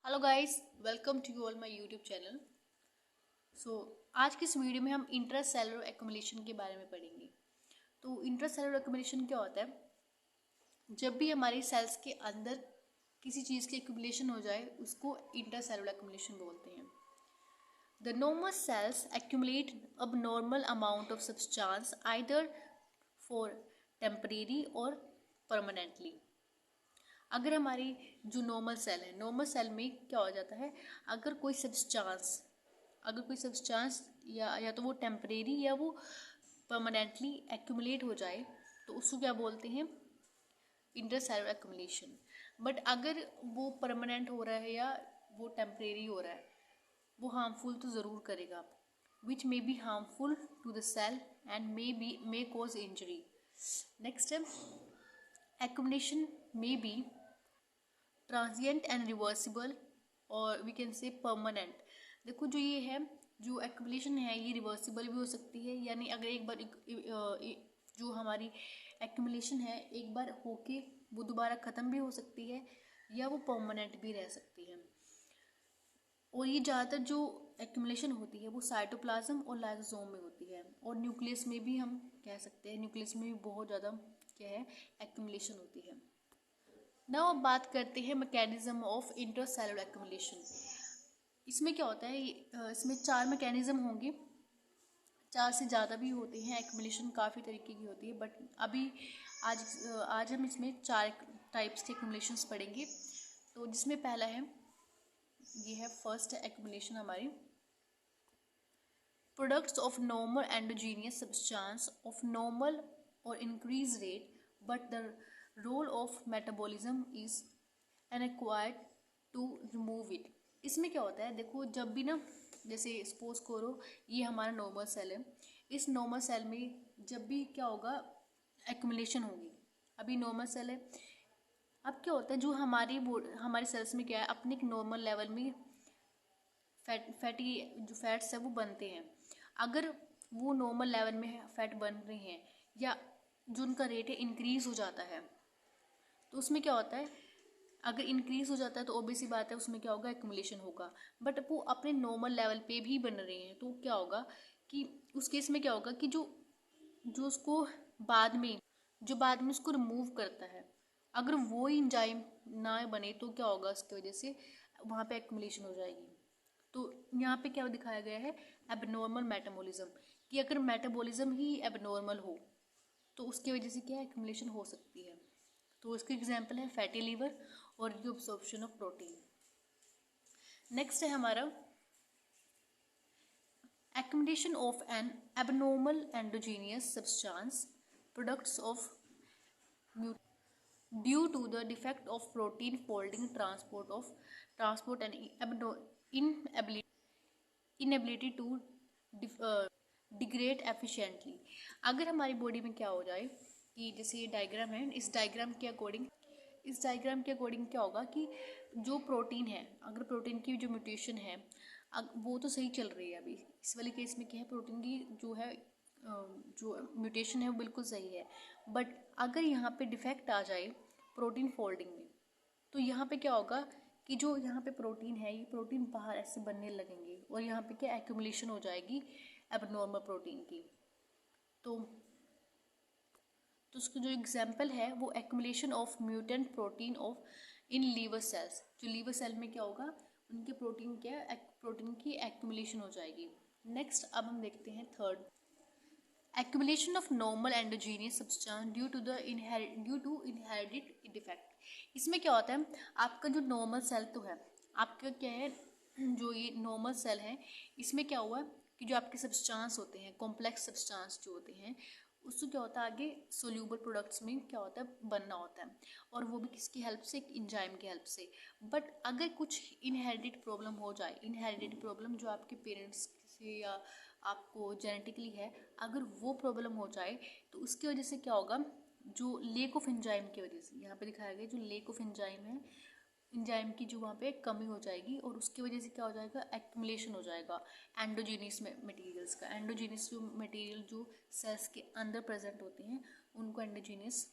Hello guys, welcome to all my YouTube channel. आज की इस वीडियो में हम इंट्रासेलुलर एक्युमुलेशन के बारे में पढ़ेंगे। तो इंट्रासेलुलर एक्युमुलेशन क्या होता है? जब भी हमारी सेल्स के अंदर किसी चीज़ की एक्युमुलेशन हो जाए उसको इंट्रासेलुलर एक्युमुलेशन बोलते हैं। The normal cells accumulate abnormal amount of substance either for temporary or permanently। अगर हमारी जो नॉर्मल सेल है, नॉर्मल सेल में क्या हो जाता है, अगर कोई सब्सटेंस या तो वो टेम्परेरी या वो परमानेंटली एक्यूमुलेट हो जाए तो उसको क्या बोलते हैं? Intercellular accumulation. बट अगर वो परमानेंट हो रहा है या वो टेम्परेरी हो रहा है, वो हार्मफुल तो ज़रूर करेगा, which may be harmful to the cell and may cause injury. Next है, accumulation may be transient and reversible और वी कैन से परमानेंट। देखो जो ये है, जो एक्यूमुलेशन है ये रिवर्सिबल भी हो सकती है, यानी अगर एक बार जो हमारी एक्यूमुलेशन है एक बार होके वो दोबारा ख़त्म भी हो सकती है, या वो परमानेंट भी रह सकती है। और ये ज़्यादातर जो एक्यूमुलेशन होती है वो साइटोप्लाज्म और लाइसोसोम में होती है, और न्यूक्लियस में भी हम कह सकते हैं, न्यूक्लियस में भी बहुत ज़्यादा क्या है, एक्यूमुलेशन होती है। नाउ अब बात करते हैं मैकेनिज्म ऑफ इंट्रासेलुलर एक्यूमुलेशन। इसमें क्या होता है, इसमें 4 मैकेनिज्म होंगे, 4 से ज़्यादा भी होते हैं। एक्यूमुलेशन काफ़ी तरीके की होती है, बट अभी आज हम इसमें 4 टाइप्स के एक्यूमुलेशंस पढ़ेंगे। तो जिसमें पहला है, ये है फर्स्ट एक्यूमुलेशन हमारी, products of normal endogenous substance of normal और increase rate, but the role of metabolism is unacquired to remove it. इसमें क्या होता है, देखो जब भी ना, जैसे सपोज करो ये हमारा नॉर्मल सेल है, इस नॉर्मल सेल में जब भी क्या होगा, एक्यूमुलेशन होगी। अभी नॉर्मल सेल है, अब क्या होता है, जो हमारे सेल्स में क्या है, अपने एक नॉर्मल लेवल में फैटी जो फैट्स है वो बनते हैं। अगर वो नॉर्मल लेवल में फैट बन रहे हैं या जो उनका रेट है इंक्रीज हो जाता है, तो उसमें क्या होता है, अगर इंक्रीज हो जाता है तो ऑब्वियसली बात है उसमें क्या होगा, एक्यूमुलेशन होगा। बट वो अपने नॉर्मल लेवल पे भी बन रहे हैं तो क्या होगा कि उस केस में क्या होगा कि जो जो उसको बाद में उसको रिमूव करता है, अगर वो एंजाइम ना बने तो क्या होगा, उसकी वजह से वहाँ पे एक्यूमुलेशन हो जाएगी। तो यहाँ पे क्या दिखाया गया है, एबनॉर्मल मेटाबॉलिज्म, कि अगर मेटाबॉलिज्म ही एबनॉर्मल हो तो उसकी वजह से क्या एक्यूमुलेशन हो सकती है। तो इसके एग्जांपल है फैटी लीवर और रीअब्सॉर्प्शन ऑफ प्रोटीन। नेक्स्ट है हमारा accumulation of an abnormal endogenous substance products of due to the defect of protein folding transport and inability to degrade efficiently. अगर हमारी बॉडी में क्या हो जाए कि जैसे ये डायग्राम है, इस डायग्राम के अकॉर्डिंग क्या होगा कि जो प्रोटीन है, अगर प्रोटीन की जो म्यूटेशन है वो तो सही चल रही है, अभी इस वाले केस में क्या है, प्रोटीन की जो है जो म्यूटेशन है वो बिल्कुल सही है। बट अगर यहाँ पे डिफेक्ट आ जाए प्रोटीन फोल्डिंग में, तो यहाँ पे क्या होगा कि जो यहाँ पे प्रोटीन है, ये प्रोटीन बाहर ऐसे बनने लगेंगे और यहाँ पे क्या एक्यूमुलेशन हो जाएगी एबनॉर्मल प्रोटीन की। तो उसका जो एग्जाम्पल है वो accumulation of mutant protein of in liver cells. जो लीवर सेल में क्या होगा, उनके प्रोटीन की एक्यूमुलेशन हो जाएगी। नेक्स्ट अब हम देखते हैं third, accumulation of normal endogenous substance due to inherited defect। इसमें क्या होता है, आपका जो नॉर्मल सेल तो है, आपका क्या है, जो ये नॉर्मल सेल है इसमें क्या हुआ कि जो आपके सब्सटेंस होते हैं, कॉम्प्लेक्स सब्सटेंस जो होते हैं, उससे क्या होता है आगे सोल्यूबल प्रोडक्ट्स में क्या होता है, बनना होता है, और वो भी किसकी हेल्प से, एक इंजाइम की हेल्प से। बट अगर कुछ इनहेरिटेड प्रॉब्लम हो जाए, इनहेरिटेड प्रॉब्लम जो आपके पेरेंट्स से या आपको जेनेटिकली है, अगर वो प्रॉब्लम हो जाए तो उसकी वजह से क्या होगा, जो लेक ऑफ एंजाइम की वजह से, यहाँ पे दिखाया गया जो लेक ऑफ एंजाइम है, एंजाइम की जो वहाँ पे कमी हो जाएगी, और उसकी वजह से क्या हो जाएगा, एक्यूमुलेशन हो जाएगा एंडोजीनियस मटेरियल्स का। एंडोजीनियस जो मटेरियल जो सेल्स के अंदर प्रेजेंट होते हैं उनको एंडोजीनियस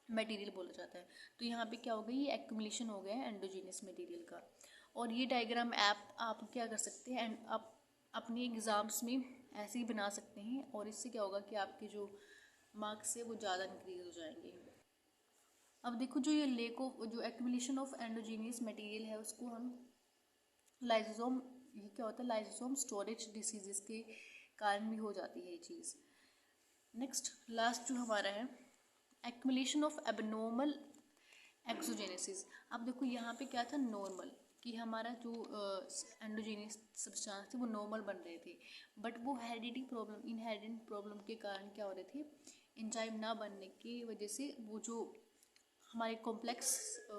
मटेरियल बोला जाता है। तो यहाँ पे क्या हो गया, ये एक्यूमुलेशन हो गया है एंडोजीनियस मटेरियल का। और ये डायग्राम आप क्या कर सकते हैं, एंड आप अपने एग्ज़ाम्स में ऐसे ही बना सकते हैं, और इससे क्या होगा कि आपके जो मार्क्स है वो ज़्यादा इंक्रीज हो जाएंगे। अब देखो, जो ये लेक ऑफ जो एक्यूमुलेशन ऑफ एंडोजीनियस मटेरियल है उसको हम लाइसोसोम, ये क्या होता है, लाइसोसोम स्टोरेज डिसीजेस के कारण भी हो जाती है ये चीज़। नेक्स्ट लास्ट जो हमारा है, एक्यूमुलेशन ऑफ एबनॉर्मल एक्सोजेनेसिस। अब देखो यहाँ पे क्या था, नॉर्मल, कि हमारा जो एंडोजेनियस सब्सटेंस थे वो नॉर्मल बन रहे थे, बट वो हेरिडिटी प्रॉब्लम, इनहेरिडेंट प्रॉब्लम के कारण क्या हो रहे थे, एंजाइम ना बनने की वजह से वो जो हमारे कॉम्प्लेक्स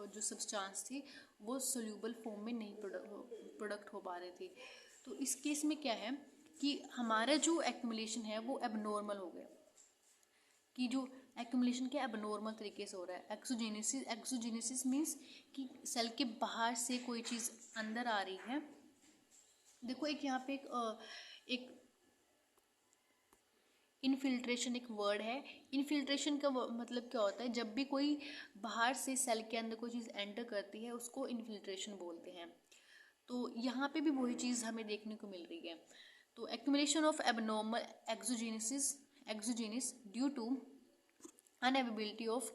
जो सब्सटेंस थे वो सोल्यूबल फॉर्म में नहीं प्रोडक्ट हो पा रहे थे। तो इस केस में क्या है कि हमारा जो एक्यूमुलेशन है वो एबनॉर्मल हो गया, कि जो एक्यूमुलेशन क्या एबनॉर्मल तरीके से हो रहा है। एक्सोजेनेसिस मीन्स कि सेल के बाहर से कोई चीज़ अंदर आ रही है। देखो एक यहाँ पे एक इनफिल्ट्रेशन एक वर्ड है। इनफिल्ट्रेशन का मतलब क्या होता है, जब भी कोई बाहर से सेल के अंदर कोई चीज़ एंटर करती है उसको इनफिल्ट्रेशन बोलते हैं। तो यहाँ पे भी वही चीज़ हमें देखने को मिल रही है। तो accumulation of abnormal exogenous due to unavailability of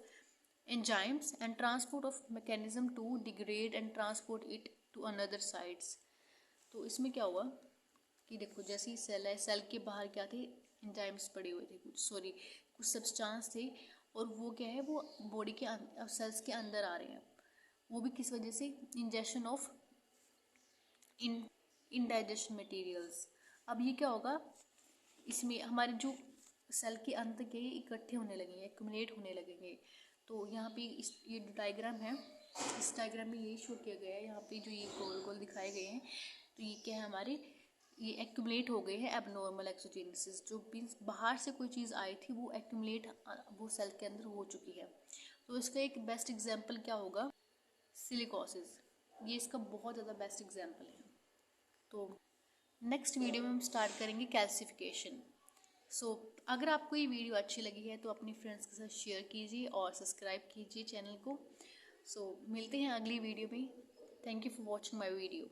enzymes and transport of mechanism to degrade and transport it to another sites। तो इसमें क्या हुआ कि देखो, जैसे ही सेल है, सेल के बाहर क्या थे, एंजाइम्स पड़े हुए थे, कुछ सब्सटेंस थे, और वो क्या है, वो बॉडी के सेल्स के अंदर आ रहे हैं। वो भी किस वजह से, इंजेक्शन ऑफ इनडाइजेशन मटेरियल्स। अब ये क्या होगा, इसमें हमारे जो सेल के अंत के इकट्ठे होने लगेंगे, एक्यूमुलेट होने लगेंगे। तो यहाँ पे ये जो डायग्राम है, इस डायग्राम में यही शो किया गया है। यहाँ पे जो ये गोल गोल दिखाए गए हैं, तो ये क्या है, हमारे ये एक्यूमुलेट हो गए हैं एबनॉर्मल एक्सोजेनेसिस। जो मीन्स बाहर से कोई चीज़ आई थी वो एक्यूमुलेट वो सेल के अंदर हो चुकी है। तो इसका एक बेस्ट एग्जाम्पल क्या होगा, सिलिकोसिस। ये इसका बहुत ज़्यादा बेस्ट एग्जाम्पल है। तो नेक्स्ट वीडियो में हम स्टार्ट करेंगे कैल्सिफिकेशन। अगर आपको ये वीडियो अच्छी लगी है तो अपने फ्रेंड्स के साथ शेयर कीजिए और सब्सक्राइब कीजिए चैनल को। मिलते हैं अगली वीडियो में। Thank you for watching my video.